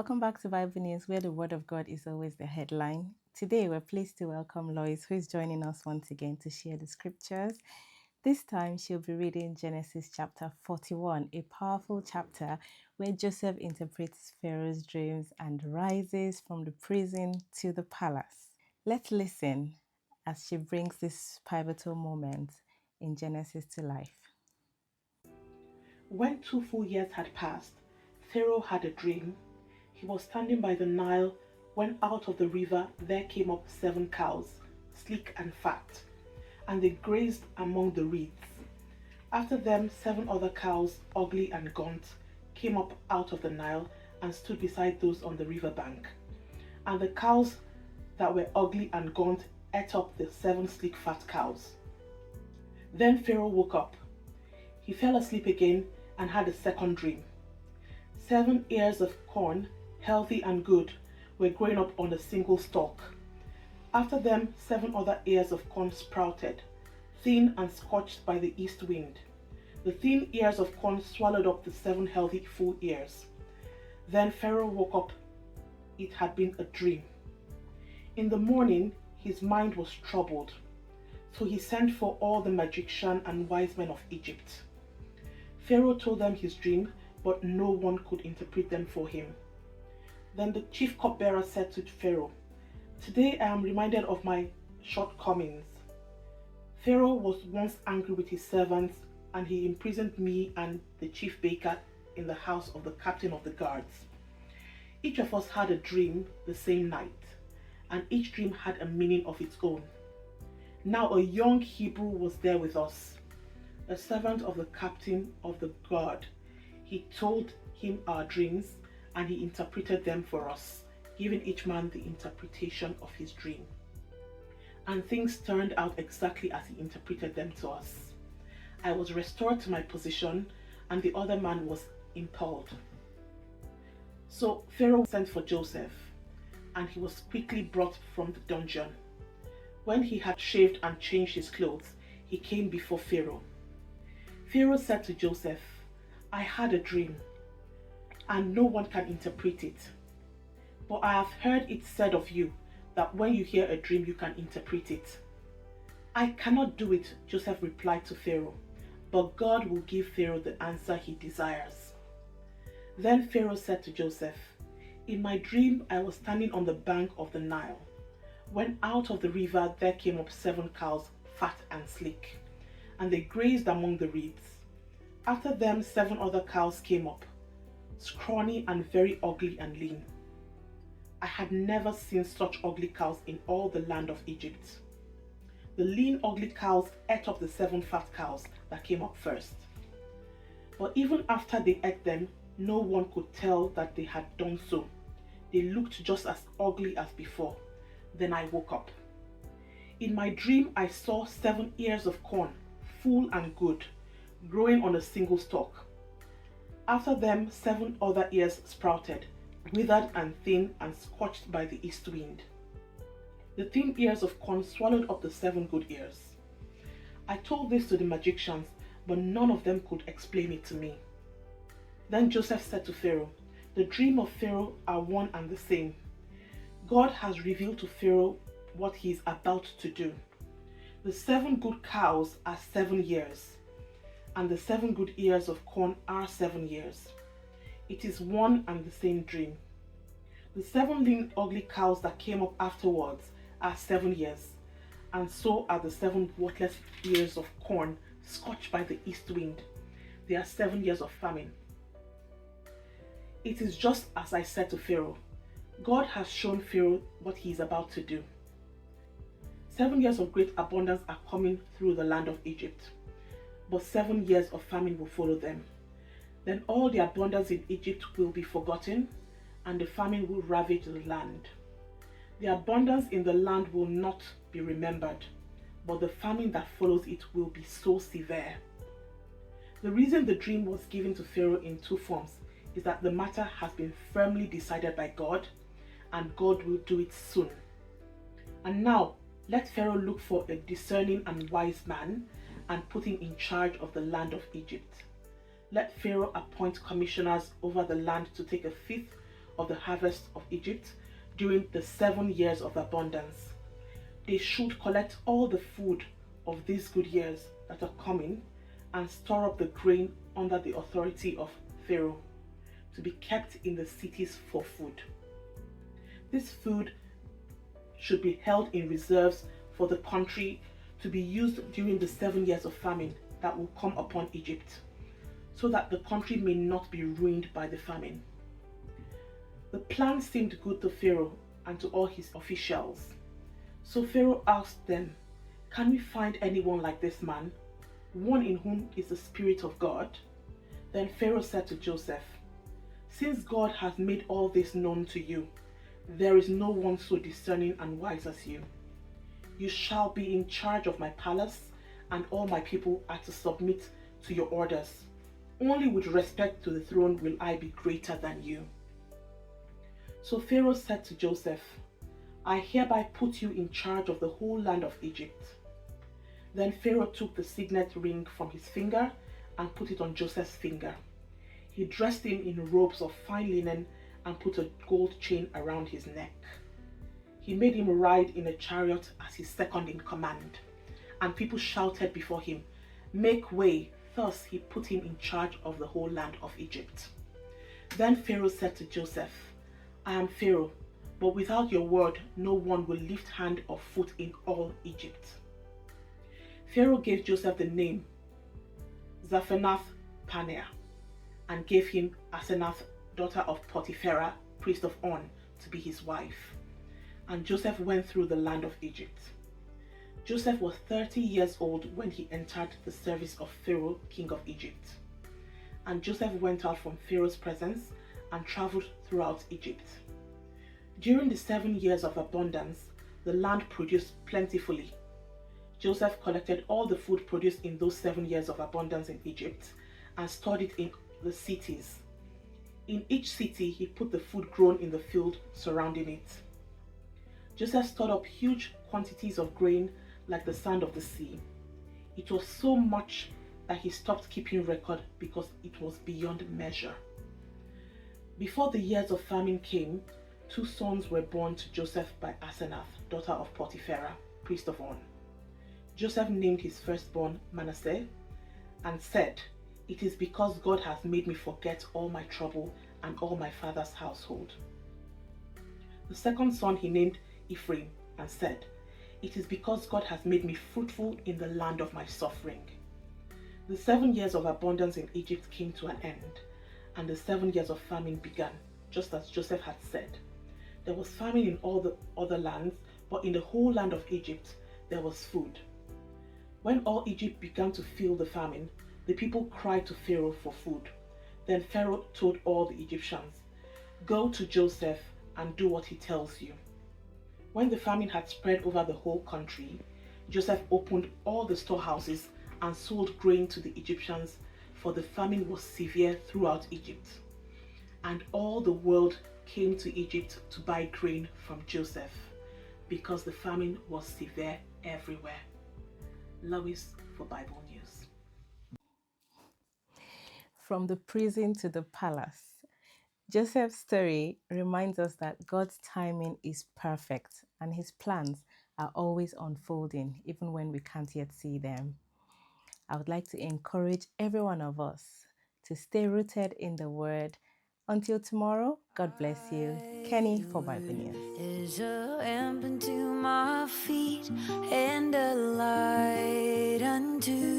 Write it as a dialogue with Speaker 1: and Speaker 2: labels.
Speaker 1: Welcome back to Bible News, where the Word of God is always the headline. Today, we're pleased to welcome Lois, who is joining us once again to share the scriptures. This time, she'll be reading Genesis chapter 41, a powerful chapter where Joseph interprets Pharaoh's dreams and rises from the prison to the palace. Let's listen as she brings this pivotal moment in Genesis to life.
Speaker 2: When 2 full years had passed, Pharaoh had a dream. He was standing by the Nile when out of the river there came up 7 cows, sleek and fat, and they grazed among the reeds. After them 7 other cows, ugly and gaunt, came up out of the Nile and stood beside those on the river bank. And the cows that were ugly and gaunt ate up the 7 sleek fat cows. Then Pharaoh woke up. He fell asleep again and had a second dream. 7 ears of corn, healthy and good, were growing up on a single stalk. After them 7 other ears of corn sprouted, thin and scorched by the east wind. The thin ears of corn swallowed up the 7 healthy full ears. Then Pharaoh woke up. It had been a dream. In the morning his mind was troubled, so he sent for all the magicians and wise men of Egypt. Pharaoh told them his dream, but no one could interpret them for him. Then the chief cupbearer said to Pharaoh, "Today I am reminded of my shortcomings. Pharaoh was once angry with his servants, and he imprisoned me and the chief baker in the house of the captain of the guards. Each of us had a dream the same night, and each dream had a meaning of its own. Now a young Hebrew was there with us, a servant of the captain of the guard. He told him our dreams, and he interpreted them for us, giving each man the interpretation of his dream. And things turned out exactly as he interpreted them to us. I was restored to my position, and the other man was impaled." So Pharaoh sent for Joseph, and he was quickly brought from the dungeon. When he had shaved and changed his clothes, he came before Pharaoh. Pharaoh said to Joseph, "I had a dream, and no one can interpret it. But I have heard it said of you that when you hear a dream, you can interpret it." "I cannot do it," Joseph replied to Pharaoh, "but God will give Pharaoh the answer he desires." Then Pharaoh said to Joseph, "In my dream, I was standing on the bank of the Nile, when out of the river there came up 7 cows, fat and sleek, and they grazed among the reeds. After them 7 other cows came up, scrawny and very ugly and lean. I had never seen such ugly cows in all the land of Egypt. The lean, ugly cows ate up the 7 fat cows that came up first. But even after they ate them, no one could tell that they had done so. They looked just as ugly as before. Then I woke up. In my dream, I saw 7 ears of corn, full and good, growing on a single stalk. After them 7 other ears sprouted, withered and thin and scorched by the east wind. The thin ears of corn swallowed up the 7 good ears. I told this to the magicians, but none of them could explain it to me." Then Joseph said to Pharaoh, "The dream of Pharaoh are one and the same. God has revealed to Pharaoh what he is about to do. The 7 good cows are 7 years, and the 7 good ears of corn are 7 years. It is one and the same dream. The 7 lean, ugly cows that came up afterwards are 7 years, and so are the 7 worthless ears of corn scorched by the east wind. They are 7 years of famine. It is just as I said to Pharaoh. God has shown Pharaoh what he is about to do. 7 years of great abundance are coming through the land of Egypt, but 7 years of famine will follow them. Then all the abundance in Egypt will be forgotten, and the famine will ravage the land. The abundance in the land will not be remembered, but the famine that follows it will be so severe." The reason the dream was given to Pharaoh in 2 forms is that the matter has been firmly decided by God, and God will do it soon. And now, let Pharaoh look for a discerning and wise man and put him in charge of the land of Egypt. Let Pharaoh appoint commissioners over the land to take 1/5 of the harvest of Egypt during the 7 years of abundance. They should collect all the food of these good years that are coming and store up the grain under the authority of Pharaoh to be kept in the cities for food. This food should be held in reserves for the country to be used during the 7 years of famine that will come upon Egypt, so that the country may not be ruined by the famine. The plan seemed good to Pharaoh and to all his officials. So Pharaoh asked them, "Can we find anyone like this man, one in whom is the Spirit of God?" Then Pharaoh said to Joseph, "Since God has made all this known to you, there is no one so discerning and wise as you. You shall be in charge of my palace, and all my people are to submit to your orders. Only with respect to the throne will I be greater than you." So Pharaoh said to Joseph, "I hereby put you in charge of the whole land of Egypt." Then Pharaoh took the signet ring from his finger and put it on Joseph's finger. He dressed him in robes of fine linen and put a gold chain around his neck. He made him ride in a chariot as his second in command, and people shouted before him, "Make way!" Thus he put him in charge of the whole land of Egypt. Then Pharaoh said to Joseph, "I am Pharaoh, but without your word no one will lift hand or foot in all Egypt." Pharaoh gave Joseph the name Zaphenath-Paneah and gave him Asenath, daughter of Potipharah, priest of On, to be his wife. And Joseph went through the land of Egypt. Joseph was 30 years old when he entered the service of Pharaoh, king of Egypt. And Joseph went out from Pharaoh's presence and traveled throughout Egypt. During the 7 years of abundance, the land produced plentifully. Joseph collected all the food produced in those 7 years of abundance in Egypt and stored it in the cities. In each city, he put the food grown in the field surrounding it. Joseph stored up huge quantities of grain like the sand of the sea. It was so much that he stopped keeping record because it was beyond measure. Before the years of famine came, 2 sons were born to Joseph by Asenath, daughter of Potipharah, priest of On. Joseph named his firstborn Manasseh and said, "It is because God has made me forget all my trouble and all my father's household." The second son he named Ephraim and said, "It is because God has made me fruitful in the land of my suffering." The 7 years of abundance in Egypt came to an end, and the 7 years of famine began, just as Joseph had said. There was famine in all the other lands, but in the whole land of Egypt there was food. When all Egypt began to feel the famine, the people cried to Pharaoh for food. Then Pharaoh told all the Egyptians, "Go to Joseph and do what he tells you." When the famine had spread over the whole country, Joseph opened all the storehouses and sold grain to the Egyptians, for the famine was severe throughout Egypt. And all the world came to Egypt to buy grain from Joseph, because the famine was severe everywhere. Lois for Bible News.
Speaker 1: From the prison to the palace. Joseph's story reminds us that God's timing is perfect and his plans are always unfolding, even when we can't yet see them. I would like to encourage every one of us to stay rooted in the Word. Until tomorrow, God bless you. Kenny for Bible News.
Speaker 3: Is a lamp unto my feet and a light unto